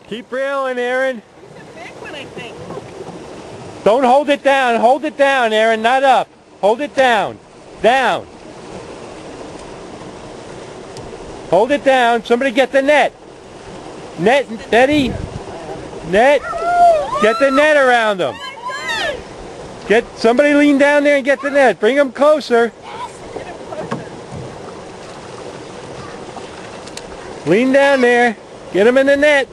Keep reeling, Aaron. He's a big one, I think. Don't hold it down. Hold it down, Aaron. Not up. Hold it down. Down. Hold it down. Somebody get the net. Net, Betty. Net. Get the net around them. Get somebody lean down there and get the net. Bring them closer. Lean down there. Get them in the net.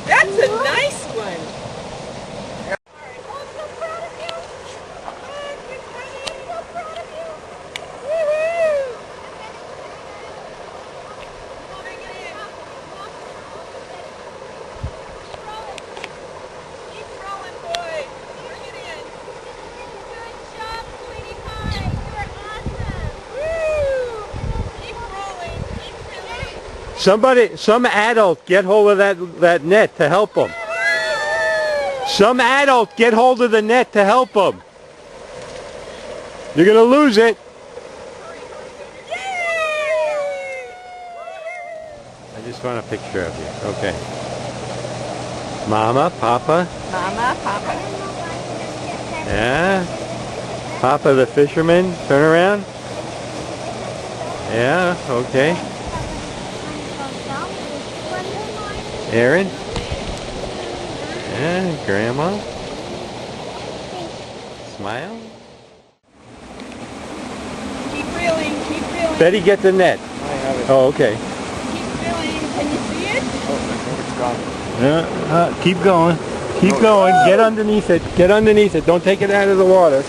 That's a nice one. Some adult get hold of that net to help them. Some adult get hold of the net to help them. You're going to lose it. I just want a picture of you. Okay. Mama, Papa. Mama, Papa. Yeah. Papa the fisherman. Turn around. Yeah, okay. Aaron? Yeah, Grandma? Smile? Keep reeling, keep reeling. Betty, get the net. I have it. Oh, okay. Keep reeling. Can you see it? Oh, it's gone. Yeah, keep going. Keep going. Get underneath it. Get underneath it. Don't take it out of the water.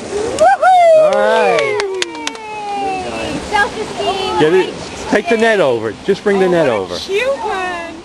All right. Self-esteem. Get it. Take the net over. Just bring the net over. Cute one.